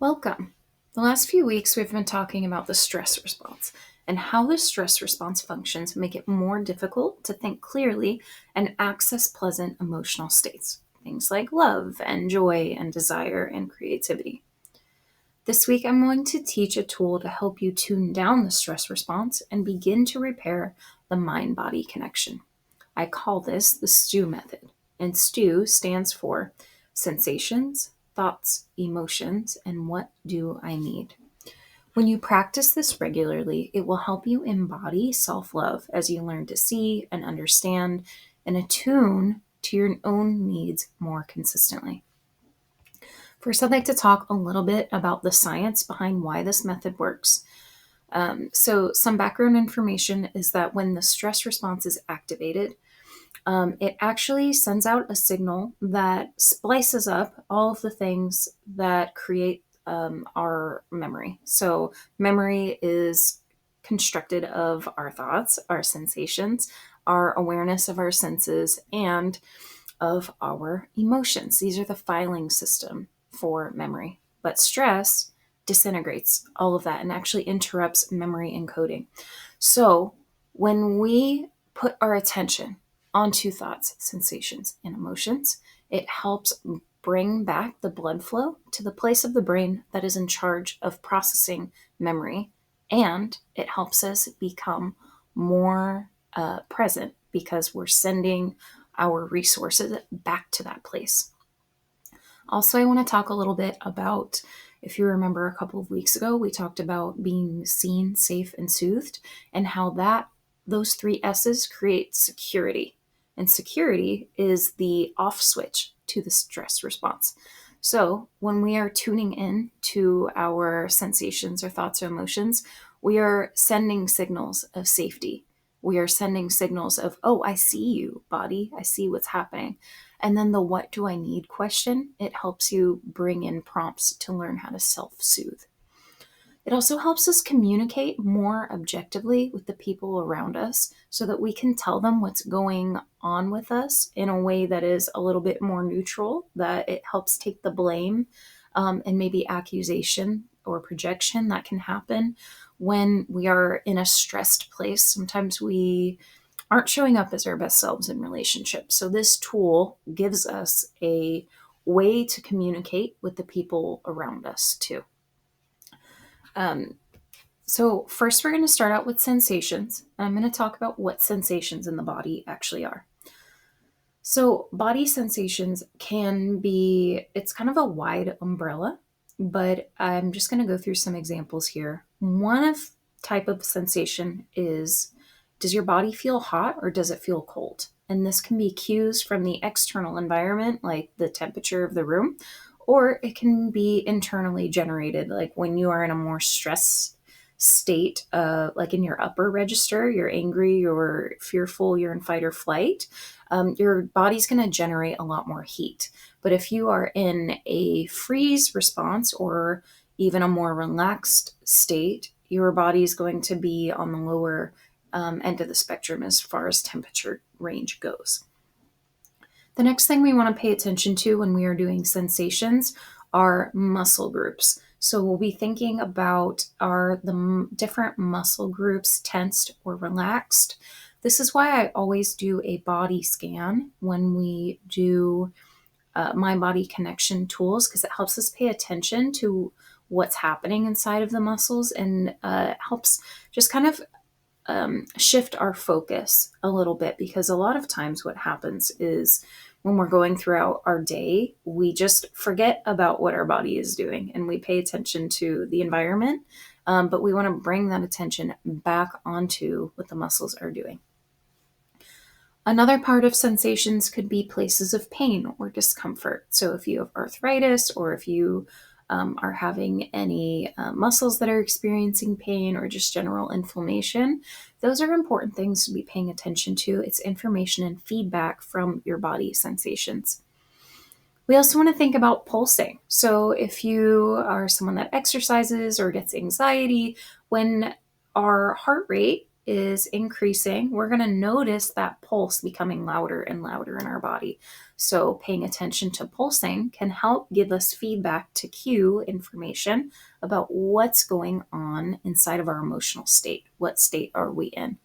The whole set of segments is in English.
Welcome. The last few weeks, we've been talking about the stress response and how the stress response functions make it more difficult to think clearly and access pleasant emotional states. Things like love and joy and desire and creativity. This week, I'm going to teach a tool to help you tune down the stress response and begin to repair the mind body connection. I call this the STEW method, and STEW stands for sensations, thoughts, emotions, and what do I need. When you practice this regularly, it will help you embody self love as you learn to see and understand and attune to your own needs more consistently. First, I'd like to talk a little bit about the science behind why this method works. Some background information is that when the stress response is activated, it actually sends out a signal that splices up all of the things that create our memory. So, memory is constructed of our thoughts, our sensations, our awareness of our senses, and of our emotions. These are the filing system for memory. But stress disintegrates all of that and actually interrupts memory encoding. So, when we put our attention onto thoughts, sensations, and emotions, it helps bring back the blood flow to the place of the brain that is in charge of processing memory, and it helps us become more present because we're sending our resources back to that place. Also, I want to talk a little bit about, if you remember a couple of weeks ago, we talked about being seen, safe, and soothed, and how those three S's create security. And security is the off switch to the stress response. So when we are tuning in to our sensations or thoughts or emotions, we are sending signals of safety. We are sending signals of, oh, I see you, body. I see what's happening. And then the what do I need question, it helps you bring in prompts to learn how to self soothe. It also helps us communicate more objectively with the people around us so that we can tell them what's going on with us in a way that is a little bit more neutral, that it helps take the blame and maybe accusation or projection that can happen when we are in a stressed place. Sometimes we aren't showing up as our best selves in relationships. So this tool gives us a way to communicate with the people around us too. So first we're going to start out with sensations. And I'm going to talk about what sensations in the body actually are. So body sensations can be, it's kind of a wide umbrella, but I'm just going to go through some examples here. One of type of sensation is, does your body feel hot or does it feel cold? And this can be cues from the external environment, like the temperature of the room, or it can be internally generated, like when you are in a more stress state, like in your upper register, you're angry, you're fearful, you're in fight or flight, your body's going to generate a lot more heat. But if you are in a freeze response or even a more relaxed state, your body is going to be on the lower end of the spectrum as far as temperature range goes. The next thing we want to pay attention to when we are doing sensations are muscle groups. So we'll be thinking about, are the different muscle groups tensed or relaxed? This is why I always do a body scan when we do mind body connection tools, because it helps us pay attention to what's happening inside of the muscles and helps just kind of shift our focus a little bit, because a lot of times what happens is when we're going throughout our day, we just forget about what our body is doing and we pay attention to the environment, but we want to bring that attention back onto what the muscles are doing. Another part of sensations could be places of pain or discomfort. So if you have arthritis or if you are having any muscles that are experiencing pain or just general inflammation, those are important things to be paying attention to. It's information and feedback from your body sensations. We also want to think about pulsing. So if you are someone that exercises or gets anxiety, when our heart rate is increasing, we're going to notice that pulse becoming louder and louder in our body. So, paying attention to pulsing can help give us feedback to cue information about what's going on inside of our emotional state. What state are we in?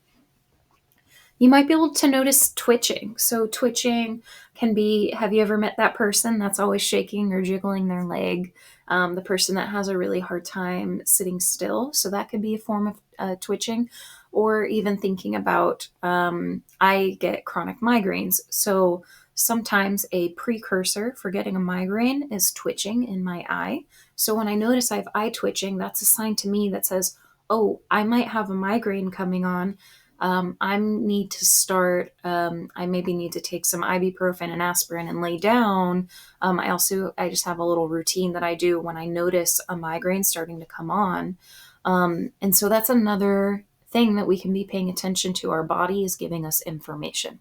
You might be able to notice twitching. So, twitching can be, have you ever met that person that's always shaking or jiggling their leg? The person that has a really hard time sitting still. So, that could be a form of twitching. Or even thinking about, I get chronic migraines. So, sometimes a precursor for getting a migraine is twitching in my eye. So, when I notice I have eye twitching, that's a sign to me that says, oh, I might have a migraine coming on. I need to start, I maybe need to take some ibuprofen and aspirin and lay down. I just have a little routine that I do when I notice a migraine starting to come on. And so that's another thing that we can be paying attention to. Our body is giving us information.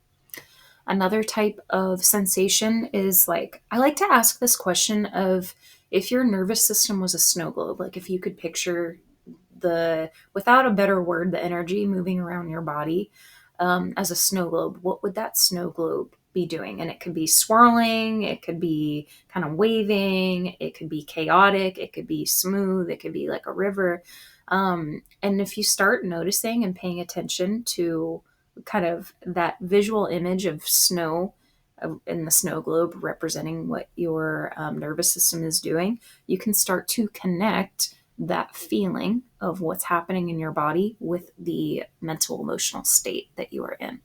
Another type of sensation is like, I like to ask this question of, if your nervous system was a snow globe, like if you could picture without a better word, the energy moving around your body as a snow globe, what would that snow globe be doing? And it could be swirling, it could be kind of waving, it could be chaotic, it could be smooth, it could be like a river. And if you start noticing and paying attention to kind of that visual image of snow in the snow globe representing what your nervous system is doing, you can start to connect that feeling of what's happening in your body with the mental emotional state that you are in.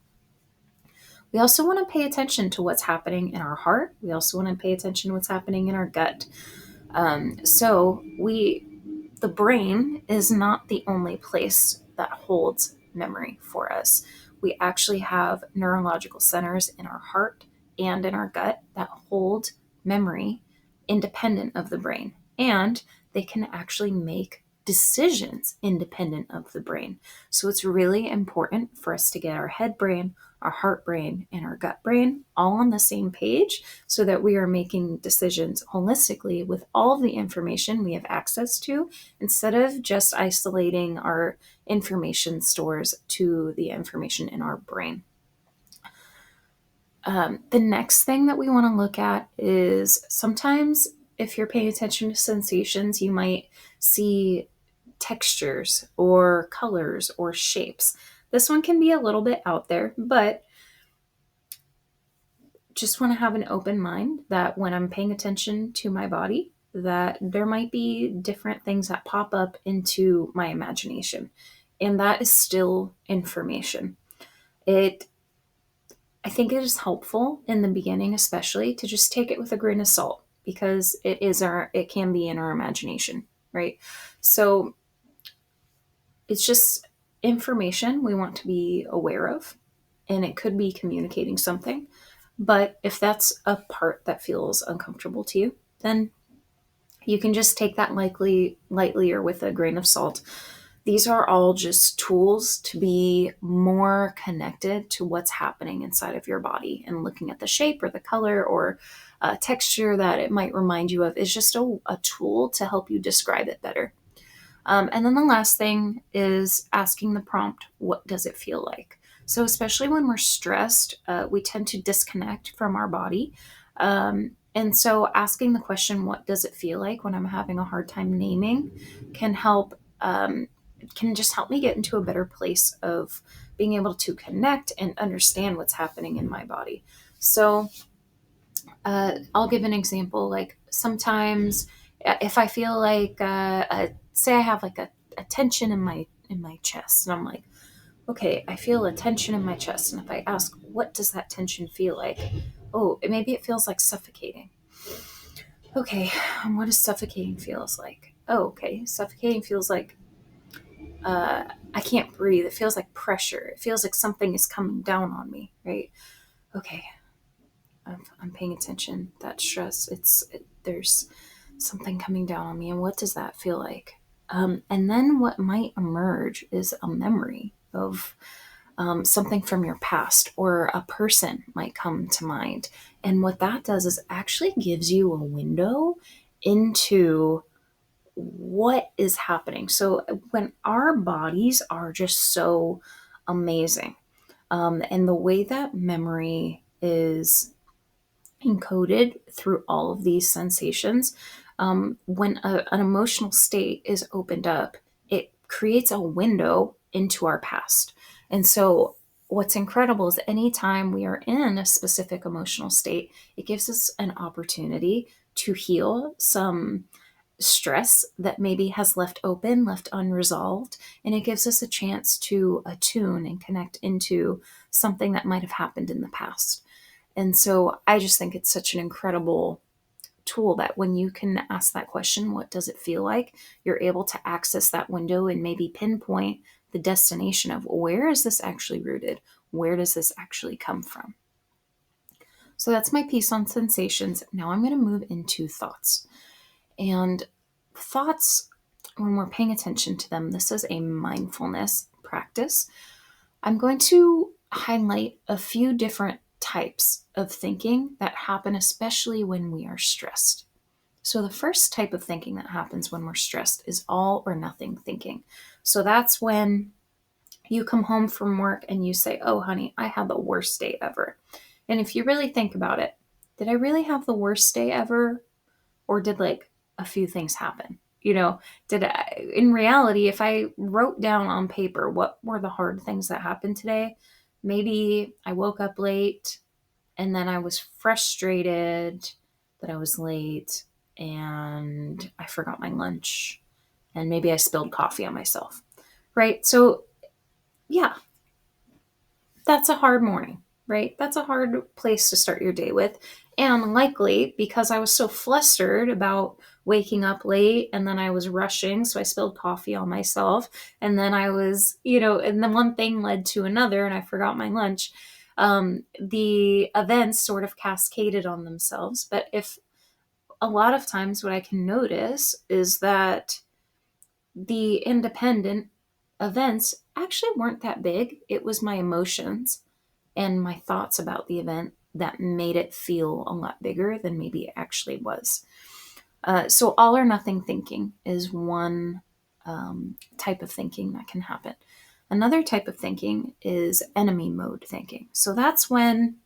We also want to pay attention to what's happening in our heart. We also want to pay attention to what's happening in our gut. The brain is not the only place that holds memory for us. We actually have neurological centers in our heart and in our gut that hold memory independent of the brain. And they can actually make decisions independent of the brain. So it's really important for us to get our head brain, our heart brain, and our gut brain all on the same page so that we are making decisions holistically with all of the information we have access to, instead of just isolating our information stores to the information in our brain. The next thing that we want to look at is, sometimes if you're paying attention to sensations, you might see textures or colors or shapes. This one can be a little bit out there, but just want to have an open mind that when I'm paying attention to my body, that there might be different things that pop up into my imagination. And that is still information. I think it is helpful in the beginning, especially, to just take it with a grain of salt, because it can be in our imagination, right? So it's just information we want to be aware of, and it could be communicating something. But if that's a part that feels uncomfortable to you, then you can just take that lightly or with a grain of salt. These are all just tools to be more connected to what's happening inside of your body, and looking at the shape or the color or texture that it might remind you of is just a tool to help you describe it better. And then the last thing is asking the prompt, what does it feel like? So, especially when we're stressed, we tend to disconnect from our body. And so, asking the question, what does it feel like when I'm having a hard time naming, can help, can just help me get into a better place of being able to connect and understand what's happening in my body. So, I'll give an example. Like, sometimes if I feel like, say I have like a tension in my chest, and I'm like, okay, I feel a tension in my chest. And if I ask, what does that tension feel like? Oh, maybe it feels like suffocating. Okay, what does suffocating feels like? Oh, okay, suffocating feels like I can't breathe. It feels like pressure. It feels like something is coming down on me, right? Okay, I'm paying attention. That stress, there's something coming down on me. And what does that feel like? And then what might emerge is a memory of something from your past, or a person might come to mind. And what that does is actually gives you a window into what is happening. So when our bodies are just so amazing. And the way that memory is encoded through all of these sensations, when an emotional state is opened up, it creates a window into our past. And so, what's incredible is anytime we are in a specific emotional state, it gives us an opportunity to heal some stress that maybe has left open, left unresolved, and it gives us a chance to attune and connect into something that might have happened in the past. And so I just think it's such an incredible tool that when you can ask that question, what does it feel like? You're able to access that window and maybe pinpoint the destination of where is this actually rooted? Where does this actually come from? So that's my piece on sensations. Now I'm going to move into thoughts. And thoughts, when we're paying attention to them, this is a mindfulness practice. I'm going to highlight a few different types of thinking that happen, especially when we are stressed. So, the first type of thinking that happens when we're stressed is all or nothing thinking. So, that's when you come home from work and you say, "Oh, honey, I had the worst day ever." And if you really think about it, did I really have the worst day ever? Or did like a few things happen? Did I, in reality, if I wrote down on paper what were the hard things that happened today, maybe I woke up late and then I was frustrated that I was late and I forgot my lunch and maybe I spilled coffee on myself, right? So, yeah, that's a hard morning, right? That's a hard place to start your day with. And likely because I was so flustered about waking up late and then I was rushing, so I spilled coffee on myself. And then I was, and then one thing led to another and I forgot my lunch. The events sort of cascaded on themselves. But if a lot of times what I can notice is that the independent events actually weren't that big. It was my emotions and my thoughts about the event that made it feel a lot bigger than maybe it actually was. So, all or nothing thinking is one type of thinking that can happen. Another type of thinking is enemy mode thinking. So, that's when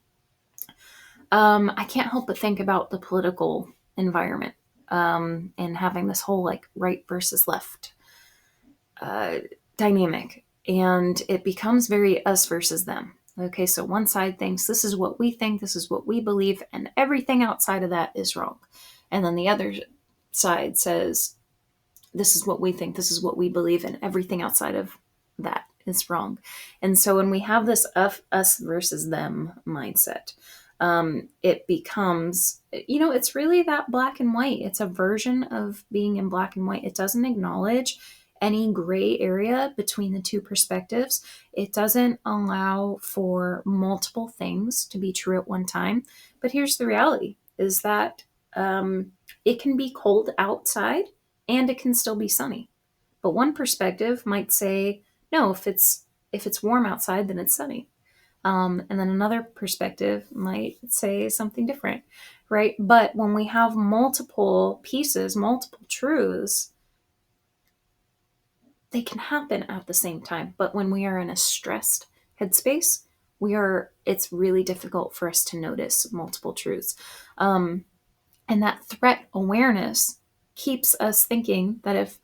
I can't help but think about the political environment and having this whole like right versus left uh, dynamic. And it becomes very us versus them. Okay, so one side thinks this is what we think, this is what we believe, and everything outside of that is wrong. And then the other side says, this is what we think, this is what we believe, and everything outside of that is wrong. And so when we have this us versus them mindset, it becomes, it's really that black and white. It's a version of being in black and white. It doesn't acknowledge any gray area between the two perspectives. It doesn't allow for multiple things to be true at one time. But here's the reality is that it can be cold outside and it can still be sunny. But one perspective might say, no, if it's warm outside, then it's sunny. And then another perspective might say something different, right? But when we have multiple pieces, multiple truths, they can happen at the same time. But when we are in a stressed headspace, it's really difficult for us to notice multiple truths. And that threat awareness keeps us thinking that if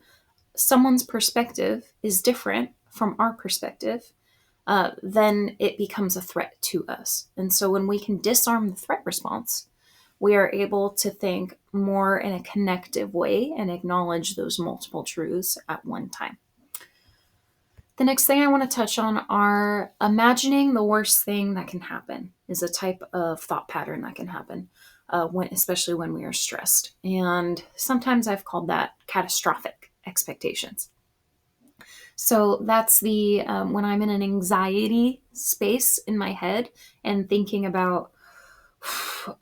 someone's perspective is different from our perspective, then it becomes a threat to us. And so when we can disarm the threat response, we are able to think more in a connective way and acknowledge those multiple truths at one time. The next thing I want to touch on are imagining the worst thing that can happen is a type of thought pattern that can happen, especially when we are stressed. And sometimes I've called that catastrophic expectations. So that's the when I'm in an anxiety space in my head and thinking about,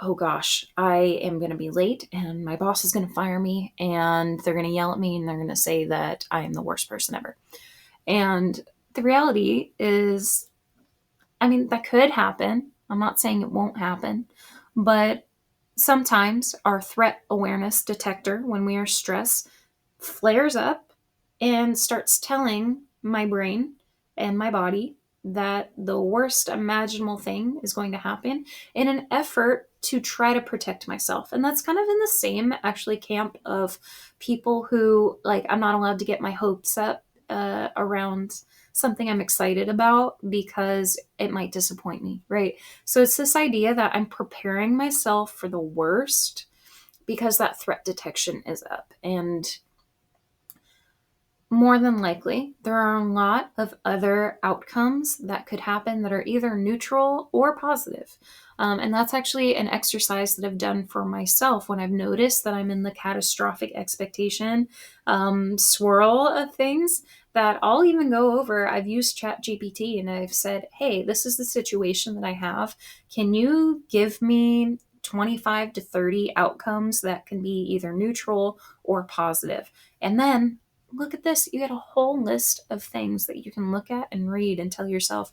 oh gosh, I am going to be late and my boss is going to fire me and they're going to yell at me and they're going to say that I am the worst person ever. And the reality is, that could happen. I'm not saying it won't happen, but sometimes our threat awareness detector, when we are stressed, flares up and starts telling my brain and my body that the worst imaginable thing is going to happen in an effort to try to protect myself. And that's kind of in the same actually camp of people who, like, I'm not allowed to get my hopes up around something I'm excited about because it might disappoint me, right? So it's this idea that I'm preparing myself for the worst because that threat detection is up. And more than likely, there are a lot of other outcomes that could happen that are either neutral or positive. And that's actually an exercise that I've done for myself when I've noticed that I'm in the catastrophic expectation swirl of things. That I'll even go over. I've used ChatGPT and I've said, hey, this is the situation that I have. Can you give me 25 to 30 outcomes that can be either neutral or positive? And then look at this. You get a whole list of things that you can look at and read and tell yourself,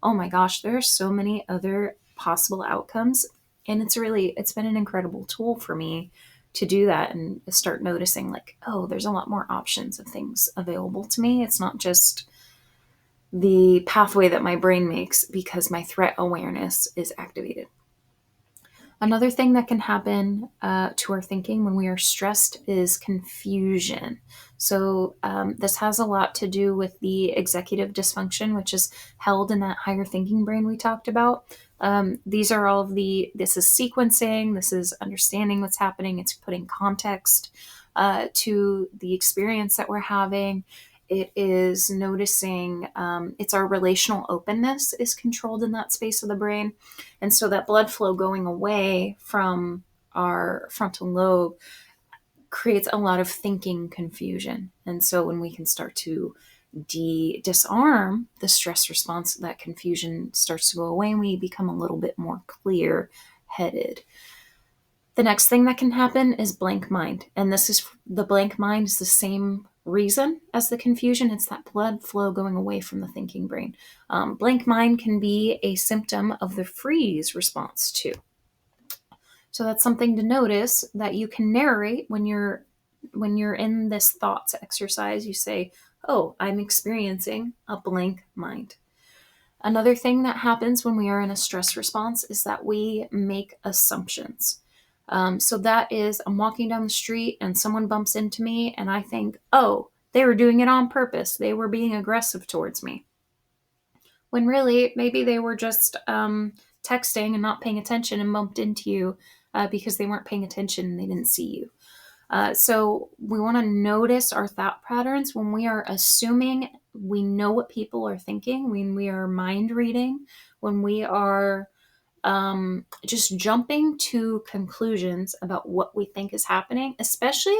oh my gosh, there are so many other possible outcomes. And it's been an incredible tool for me to do that and start noticing, like, oh, there's a lot more options of things available to me. It's not just the pathway that my brain makes because my threat awareness is activated. Another thing that can happen to our thinking when we are stressed is confusion. So, this has a lot to do with the executive dysfunction, which is held in that higher thinking brain we talked about. These are all of this is sequencing, this is understanding what's happening, it's putting context to the experience that we're having. It is noticing, it's our relational openness is controlled in that space of the brain. And so that blood flow going away from our frontal lobe creates a lot of thinking confusion. And so when we can start to disarm the stress response, that confusion starts to go away and we become a little bit more clear headed. The next thing that can happen is blank mind. And the blank mind is the same reason as the confusion. It's that blood flow going away from the thinking brain. Blank mind can be a symptom of the freeze response too. So that's something to notice, that you can narrate when you're in this thoughts exercise. You say, oh, I'm experiencing a blank mind. Another thing that happens when we are in a stress response is that we make assumptions. So that is, I'm walking down the street and someone bumps into me and I think, oh, they were doing it on purpose. They were being aggressive towards me. When really, maybe they were just texting and not paying attention and bumped into you because they weren't paying attention and they didn't see you. So we want to notice our thought patterns when we are assuming we know what people are thinking, when we are mind reading, when we are just jumping to conclusions about what we think is happening. Especially,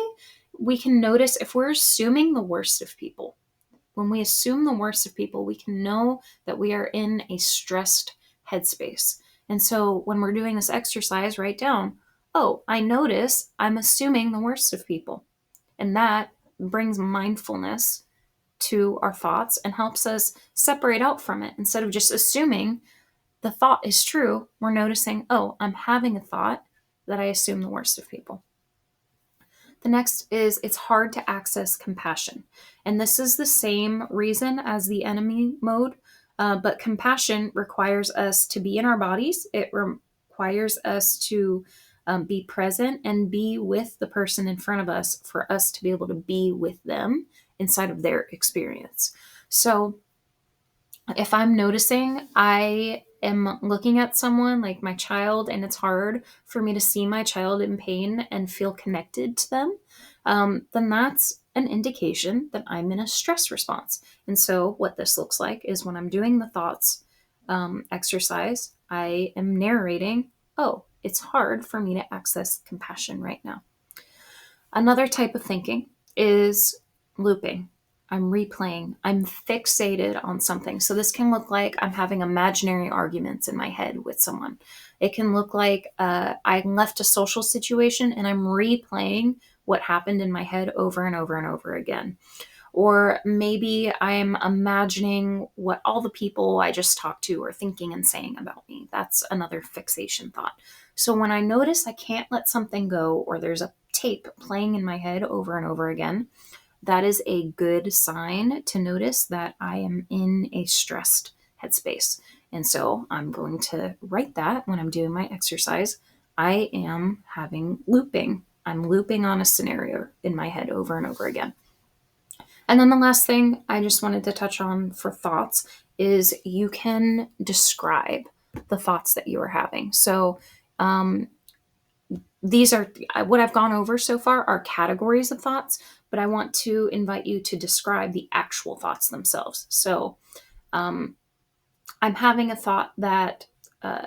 we can notice if we're assuming the worst of people. When we assume the worst of people, we can know that we are in a stressed headspace. And so when we're doing this exercise, write down, oh, I notice I'm assuming the worst of people. And that brings mindfulness to our thoughts and helps us separate out from it. Instead of just assuming the thought is true, we're noticing, oh, I'm having a thought that I assume the worst of people. The next is, it's hard to access compassion. And this is the same reason as the enemy mode, but compassion requires us to be in our bodies. It requires us to be present and be with the person in front of us for us to be able to be with them inside of their experience. So if I'm noticing I am looking at someone like my child and it's hard for me to see my child in pain and feel connected to them, then that's an indication that I'm in a stress response. And so what this looks like is when I'm doing the thoughts exercise, I am narrating, oh, it's hard for me to access compassion right now. Another type of thinking is looping. I'm replaying. I'm fixated on something. So this can look like I'm having imaginary arguments in my head with someone. It can look like I left a social situation and I'm replaying what happened in my head over and over and over again. Or maybe I'm imagining what all the people I just talked to are thinking and saying about me. That's another fixation thought. So when I notice I can't let something go, or there's a tape playing in my head over and over again, that is a good sign to notice that I am in a stressed headspace. And so I'm going to write that when I'm doing my exercise. I am having looping. I'm looping on a scenario in my head over and over again. And then the last thing I just wanted to touch on for thoughts is you can describe the thoughts that you are having. So, these are what I've gone over so far are categories of thoughts, but I want to invite you to describe the actual thoughts themselves. So, um, I'm having a thought that uh,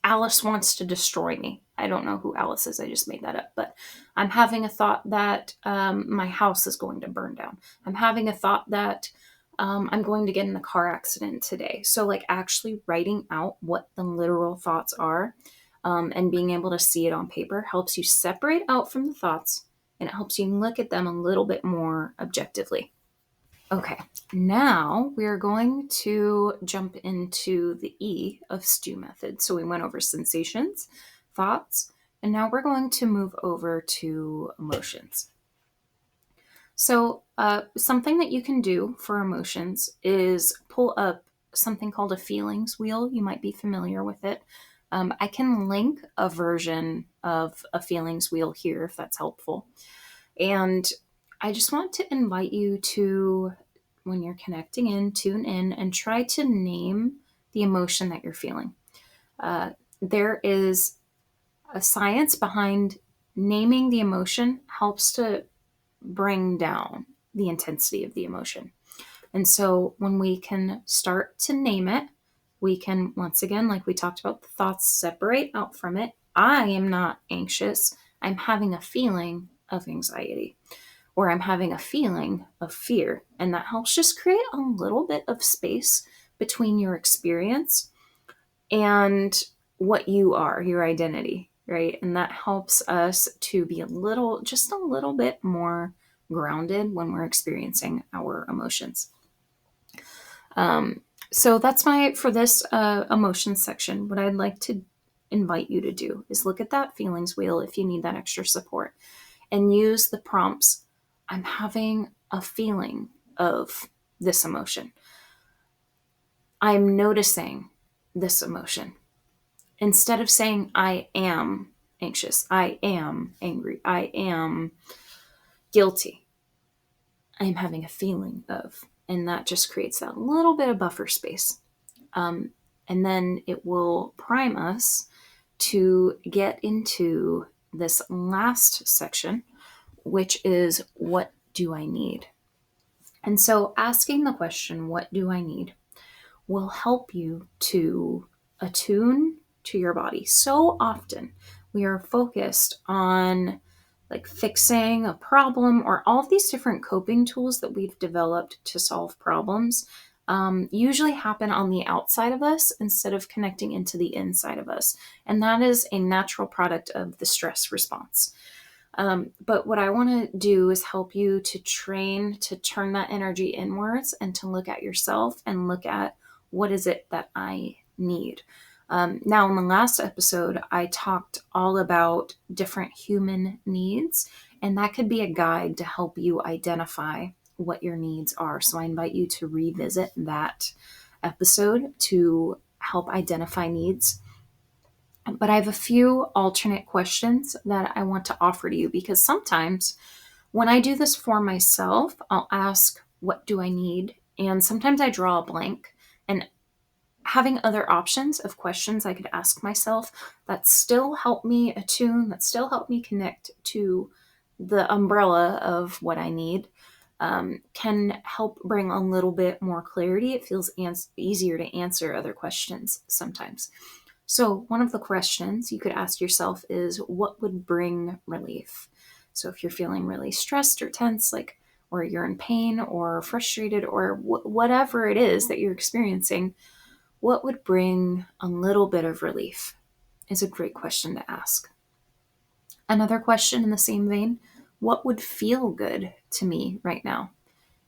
Alice wants to destroy me. I don't know who Alice is. I just made that up. But I'm having a thought that my house is going to burn down. I'm having a thought that I'm going to get in a car accident today. So, like, actually writing out what the literal thoughts are and being able to see it on paper helps you separate out from the thoughts, and it helps you look at them a little bit more objectively. Okay, now we're going to jump into the E of STEW method. So we went over sensations, thoughts, and now we're going to move over to emotions. So, something that you can do for emotions is pull up something called a feelings wheel. You might be familiar with it. I can link a version of a feelings wheel here if that's helpful. And I just want to invite you to, when you're connecting in, tune in and try to name the emotion that you're feeling. There is a science behind naming the emotion helps to bring down the intensity of the emotion. And so when we can start to name it, we can, once again, like we talked about, the thoughts separate out from it. I am not anxious. I'm having a feeling of anxiety, or I'm having a feeling of fear. And that helps just create a little bit of space between your experience and what you are, your identity, right? And that helps us to be just a little bit more grounded when we're experiencing our emotions. So that's for this emotions section. What I'd like to invite you to do is look at that feelings wheel if you need that extra support and use the prompts. I'm having a feeling of this emotion. I'm noticing this emotion. Instead of saying, I am anxious, I am angry, I am guilty, I am having a feeling of. And that just creates that little bit of buffer space. And then it will prime us to get into this last section, which is what do I need? And so asking the question, what do I need, will help you to attune to your body. So often we are focused on like fixing a problem or all of these different coping tools that we've developed to solve problems usually happen on the outside of us instead of connecting into the inside of us. And that is a natural product of the stress response. But what I want to do is help you to train to turn that energy inwards and to look at yourself and look at what is it that I need. Now, in the last episode, I talked all about different human needs, and that could be a guide to help you identify what your needs are. So I invite you to revisit that episode to help identify needs. But I have a few alternate questions that I want to offer to you because sometimes when I do this for myself, I'll ask, what do I need? And sometimes I draw a blank. And having other options of questions I could ask myself that still help me attune, that still help me connect to the umbrella of what I need, can help bring a little bit more clarity. It feels easier to answer other questions sometimes. So, one of the questions you could ask yourself is, what would bring relief? So, if you're feeling really stressed or tense, or you're in pain or frustrated or whatever it is that you're experiencing, what would bring a little bit of relief is a great question to ask. Another question in the same vein, what would feel good to me right now?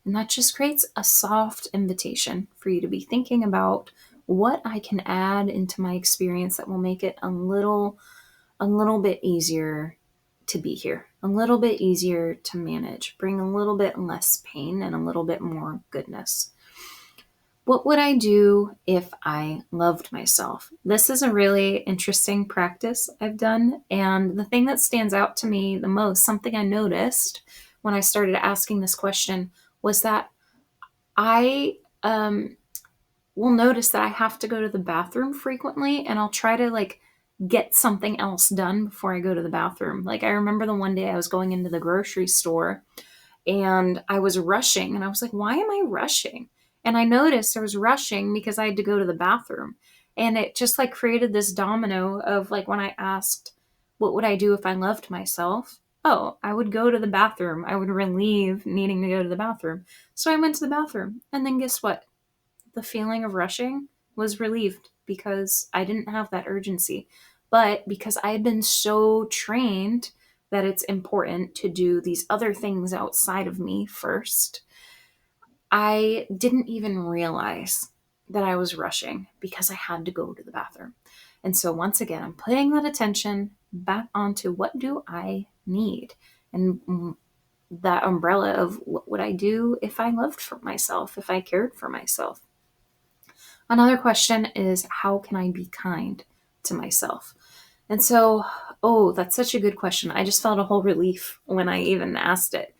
And that just creates a soft invitation for you to be thinking about what I can add into my experience that will make it a little bit easier to be here, a little bit easier to manage, bring a little bit less pain and a little bit more goodness. What would I do if I loved myself? This is a really interesting practice I've done. And the thing that stands out to me the most, something I noticed when I started asking this question, was that I will notice that I have to go to the bathroom frequently, and I'll try to like get something else done before I go to the bathroom. Like I remember the one day I was going into the grocery store and I was rushing, and I was like, why am I rushing? And I noticed I was rushing because I had to go to the bathroom. And it just like created this domino of like when I asked, what would I do if I loved myself? Oh, I would go to the bathroom. I would relieve needing to go to the bathroom. So I went to the bathroom. And then guess what? The feeling of rushing was relieved because I didn't have that urgency. But because I had been so trained that it's important to do these other things outside of me first, I didn't even realize that I was rushing because I had to go to the bathroom. And so once again, I'm putting that attention back onto what do I need? And that umbrella of what would I do if I loved for myself, if I cared for myself. Another question is, how can I be kind to myself? And so, oh, that's such a good question. I just felt a whole relief when I even asked it.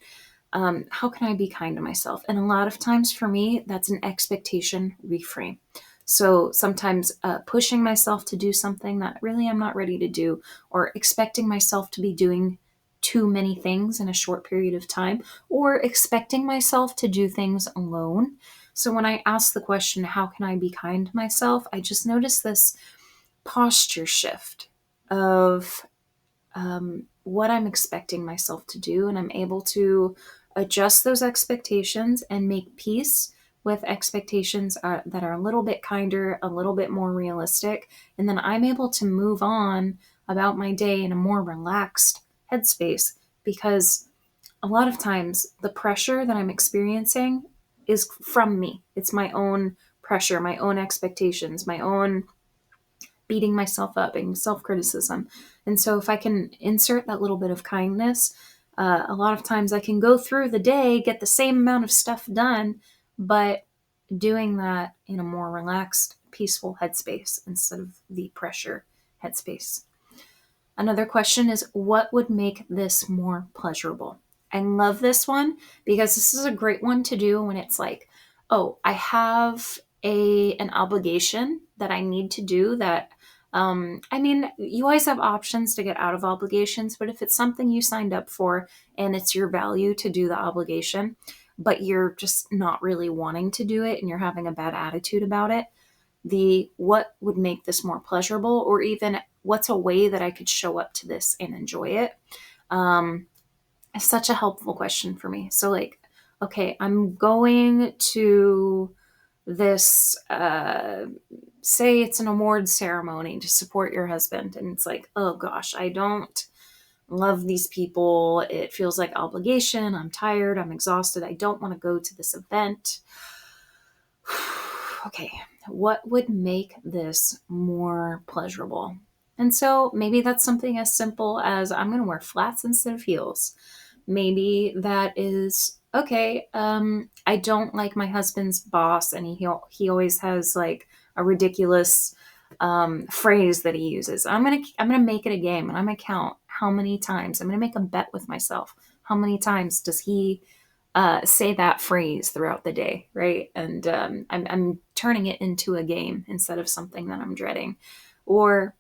How can I be kind to myself? And a lot of times for me, that's an expectation reframe. So sometimes pushing myself to do something that really I'm not ready to do, or expecting myself to be doing too many things in a short period of time, or expecting myself to do things alone. So when I ask the question, how can I be kind to myself? I just notice this posture shift of what I'm expecting myself to do, and I'm able to adjust those expectations and make peace with expectations that are a little bit kinder, a little bit more realistic, and then I'm able to move on about my day in a more relaxed headspace because a lot of times the pressure that I'm experiencing is from me. It's my own pressure, my own expectations, my own beating myself up and self criticism. And so, if I can insert that little bit of kindness, a lot of times I can go through the day, get the same amount of stuff done, but doing that in a more relaxed, peaceful headspace instead of the pressure headspace. Another question is, what would make this more pleasurable? I love this one because this is a great one to do when it's like, oh, I have an obligation that I need to do that I mean, you always have options to get out of obligations, but if it's something you signed up for and it's your value to do the obligation, but you're just not really wanting to do it and you're having a bad attitude about it, the what would make this more pleasurable, or even what's a way that I could show up to this and enjoy it, um, is such a helpful question for me. So, like, okay, I'm going to this, say it's an award ceremony to support your husband, and it's like, oh gosh, I don't love these people. It feels like obligation. I'm tired. I'm exhausted. I don't want to go to this event. Okay, what would make this more pleasurable? And so maybe that's something as simple as I'm going to wear flats instead of heels. Maybe that is okay. I don't like my husband's boss, and he always has like a ridiculous phrase that he uses. I'm gonna make it a game, and I'm gonna count how many times. I'm gonna make a bet with myself. How many times does he say that phrase throughout the day, right? And I'm turning it into a game instead of something that I'm dreading. Or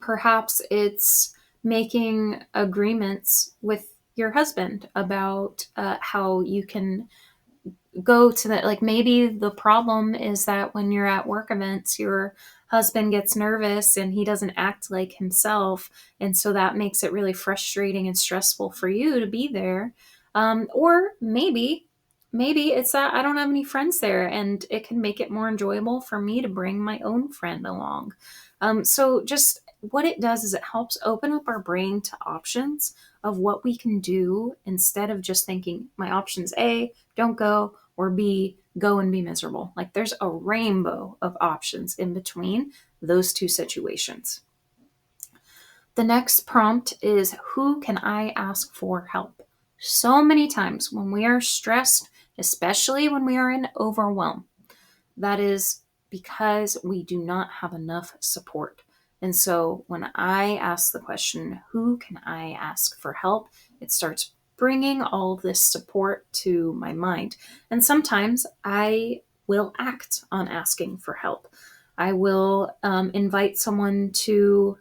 perhaps it's making agreements with your husband about how you can go to the, like, maybe the problem is that when you're at work events, your husband gets nervous and he doesn't act like himself, and so that makes it really frustrating and stressful for you to be there. Or maybe it's that I don't have any friends there, and it can make it more enjoyable for me to bring my own friend along. So just what it does is it helps open up our brain to options of what we can do instead of just thinking my options A, don't go, or B, go and be miserable. Like there's a rainbow of options in between those two situations. The next prompt is, who can I ask for help? So many times when we are stressed, especially when we are in overwhelm. That is because we do not have enough support. And so when I ask the question, who can I ask for help? It starts bringing all of this support to my mind. And sometimes I will act on asking for help. I will invite someone to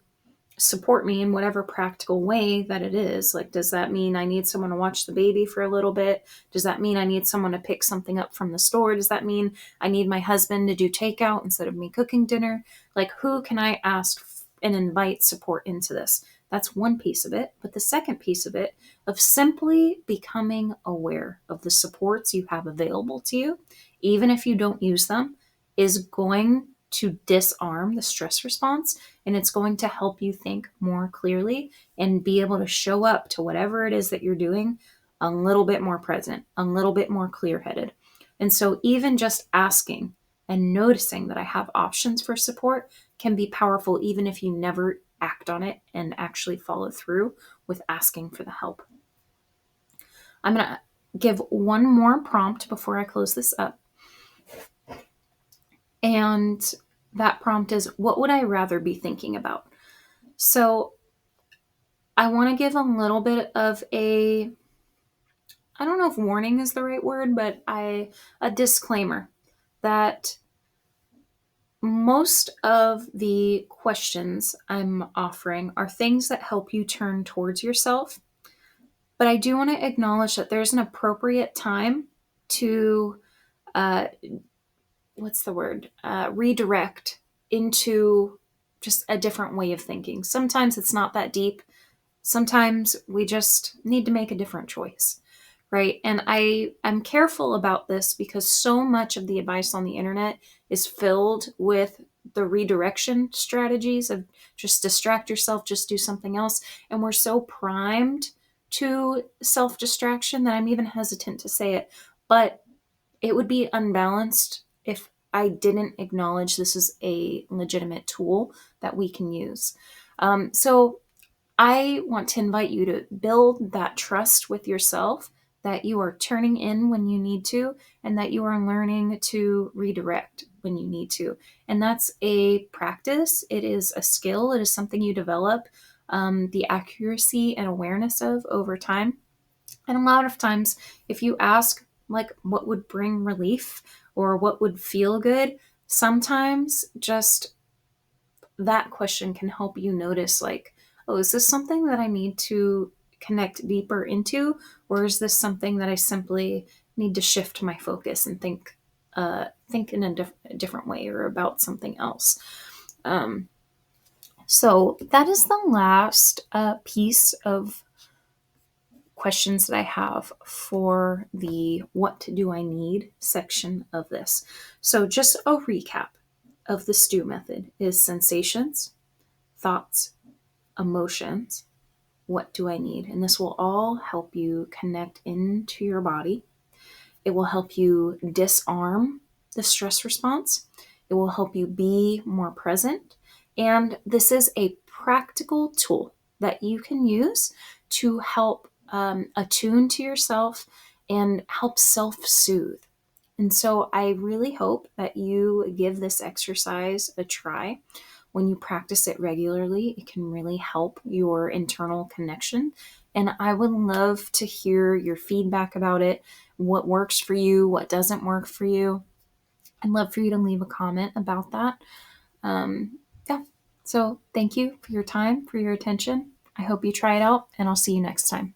support me in whatever practical way that it is. Like, does that mean I need someone to watch the baby for a little bit? Does that mean I need someone to pick something up from the store? Does that mean I need my husband to do takeout instead of me cooking dinner? Like, who can I ask and invite support into this? That's one piece of it. But the second piece of it, of simply becoming aware of the supports you have available to you, even if you don't use them, is going to disarm the stress response, and it's going to help you think more clearly and be able to show up to whatever it is that you're doing a little bit more present, a little bit more clear headed. And so, even just asking and noticing that I have options for support can be powerful, even if you never act on it and actually follow through with asking for the help. I'm going to give one more prompt before I close this up. And that prompt is, what would I rather be thinking about? So I want to give a little bit of I don't know if warning is the right word, but a disclaimer that most of the questions I'm offering are things that help you turn towards yourself. But I do want to acknowledge that there's an appropriate time to, uh, what's the word, redirect into just a different way of thinking. Sometimes it's not that deep. Sometimes we just need to make a different choice, right? And I'm careful about this because so much of the advice on the internet is filled with the redirection strategies of just distract yourself, just do something else. And we're so primed to self distraction that I'm even hesitant to say it. But it would be unbalanced if I didn't acknowledge this is a legitimate tool that we can use. So I want to invite you to build that trust with yourself, that you are turning in when you need to, and that you are learning to redirect when you need to. And that's a practice, it is a skill, it is something you develop the accuracy and awareness of over time. And a lot of times, if you ask, like, what would bring relief or what would feel good, sometimes just that question can help you notice, like, oh, is this something that I need to connect deeper into, or is this something that I simply need to shift my focus and think in a different way or about something else. um, so that is the last piece of questions that I have for the what do I need section of this. So just a recap of the STEW method is sensations, thoughts, emotions, what do I need? And this will all help you connect into your body. It will help you disarm the stress response. It will help you be more present. And this is a practical tool that you can use to help attune to yourself and help self soothe. And so I really hope that you give this exercise a try. When you practice it regularly, it can really help your internal connection. And I would love to hear your feedback about it, what works for you, what doesn't work for you. I'd love for you to leave a comment about that. Yeah. So thank you for your time, for your attention. I hope you try it out, and I'll see you next time.